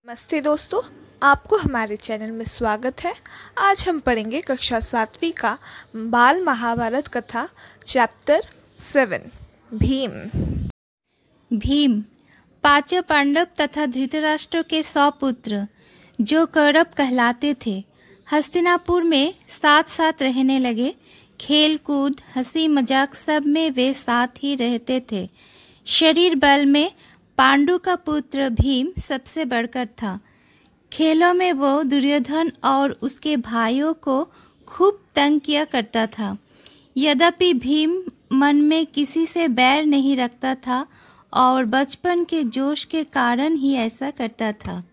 नमस्ते दोस्तों, आपको हमारे चैनल में स्वागत है। आज हम पढ़ेंगे कक्षा 7वीं का बाल महाभारत कथा चैप्टर 7 भीम। भीम पांचों पांडव तथा धृतराष्ट्र के 100 पुत्र जो कौरव कहलाते थे, हस्तिनापुर में साथ साथ रहने लगे। खेल कूद हंसी मजाक सब में वे साथ ही रहते थे। शरीर बल में पांडु का पुत्र भीम सबसे बढ़कर था। खेलों में वो दुर्योधन और उसके भाइयों को खूब तंग किया करता था। यद्यपि भीम मन में किसी से बैर नहीं रखता था और बचपन के जोश के कारण ही ऐसा करता था,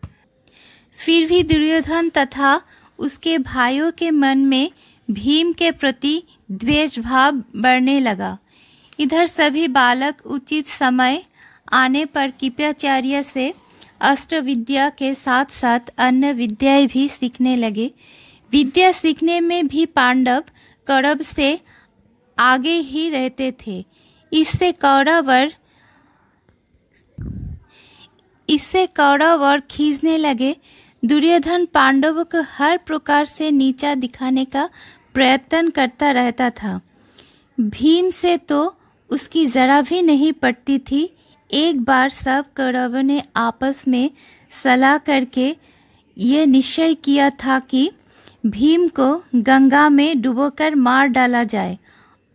फिर भी दुर्योधन तथा उसके भाइयों के मन में भीम के प्रति द्वेष भाव बढ़ने लगा। इधर सभी बालक उचित समय आने पर कृपाचार्य से अस्त्र विद्या के साथ साथ अन्य विद्याएं भी सीखने लगे। विद्या सीखने में भी पांडव कौरव से आगे ही रहते थे। इससे कौरव और खींचने लगे। दुर्योधन पांडवों को हर प्रकार से नीचा दिखाने का प्रयत्न करता रहता था। भीम से तो उसकी जरा भी नहीं पड़ती थी। एक बार सब कौरवों ने आपस में सलाह करके ये निश्चय किया था कि भीम को गंगा में डुबोकर मार डाला जाए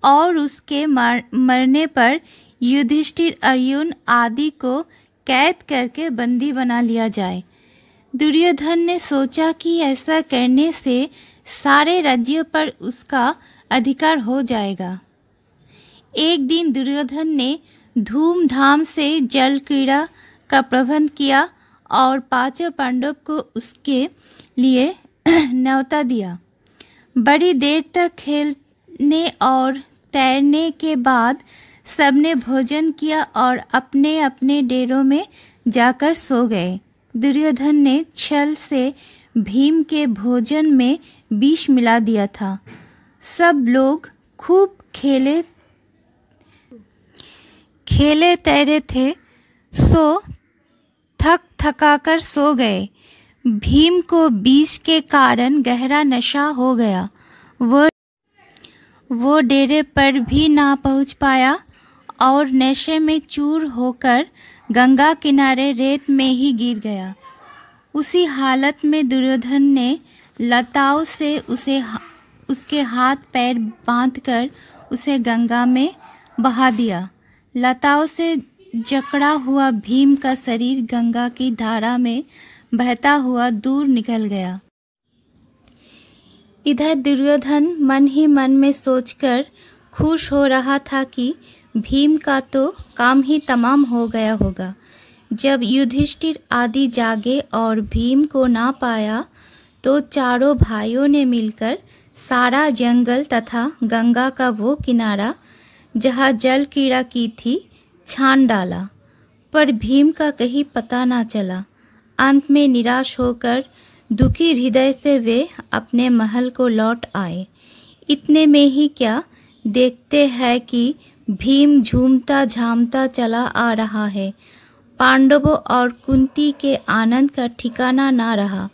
और उसके मरने पर युधिष्ठिर, अर्जुन आदि को कैद करके बंदी बना लिया जाए। दुर्योधन ने सोचा कि ऐसा करने से सारे राज्यों पर उसका अधिकार हो जाएगा। एक दिन दुर्योधन ने धूमधाम से जल क्रीड़ा का प्रबंध किया और पांचों पांडव को उसके लिए न्योता दिया। बड़ी देर तक खेलने और तैरने के बाद सबने भोजन किया और अपने अपने डेरों में जाकर सो गए। दुर्योधन ने छल से भीम के भोजन में विष मिला दिया था। सब लोग खूब खेले तैरे थे, सो थकाकर सो गए। भीम को विष के कारण गहरा नशा हो गया। वो डेरे पर भी ना पहुंच पाया और नशे में चूर होकर गंगा किनारे रेत में ही गिर गया। उसी हालत में दुर्योधन ने लताओं से उसके हाथ पैर बांधकर उसे गंगा में बहा दिया। लताओं से जकड़ा हुआ भीम का शरीर गंगा की धारा में बहता हुआ दूर निकल गया। इधर दुर्योधन मन ही मन में सोचकर खुश हो रहा था कि भीम का तो काम ही तमाम हो गया होगा। जब युधिष्ठिर आदि जागे और भीम को ना पाया तो चारों भाइयों ने मिलकर सारा जंगल तथा गंगा का वो किनारा जहाँ जल क्रीड़ा की थी छान डाला, पर भीम का कहीं पता ना चला। अंत में निराश होकर दुखी हृदय से वे अपने महल को लौट आए। इतने में ही क्या देखते हैं कि भीम झूमता झामता चला आ रहा है। पांडवों और कुंती के आनंद का ठिकाना ना रहा।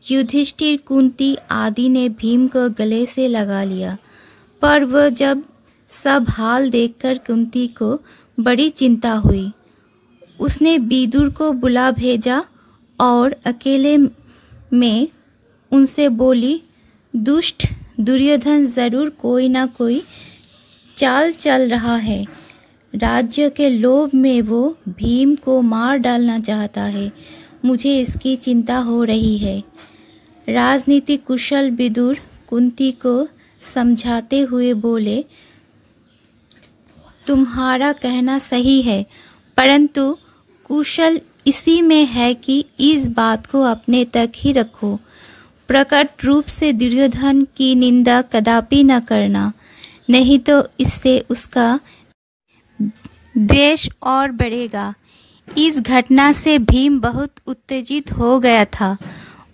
युधिष्ठिर, कुंती आदि ने भीम को गले से लगा लिया, पर वह जब सब हाल देखकर कुंती को बड़ी चिंता हुई। उसने विदुर को बुला भेजा और अकेले में उनसे बोली, दुष्ट दुर्योधन जरूर कोई ना कोई चाल चल रहा है। राज्य के लोभ में वो भीम को मार डालना चाहता है। मुझे इसकी चिंता हो रही है। राजनीति कुशल विदुर कुंती को समझाते हुए बोले, तुम्हारा कहना सही है, परंतु कुशल इसी में है कि इस बात को अपने तक ही रखो। प्रकट रूप से दुर्योधन की निंदा कदापि न करना, नहीं तो इससे उसका द्वेष और बढ़ेगा। इस घटना से भीम बहुत उत्तेजित हो गया था।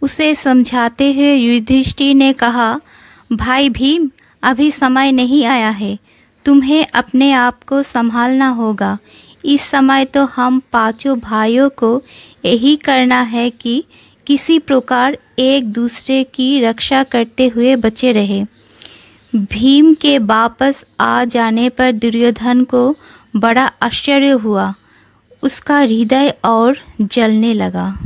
उसे समझाते हुए युधिष्ठिर ने कहा, भाई भीम, अभी समय नहीं आया है। तुम्हें अपने आप को संभालना होगा। इस समय तो हम पांचों भाइयों को यही करना है कि किसी प्रकार एक दूसरे की रक्षा करते हुए बचे रहे। भीम के वापस आ जाने पर दुर्योधन को बड़ा आश्चर्य हुआ। उसका हृदय और जलने लगा।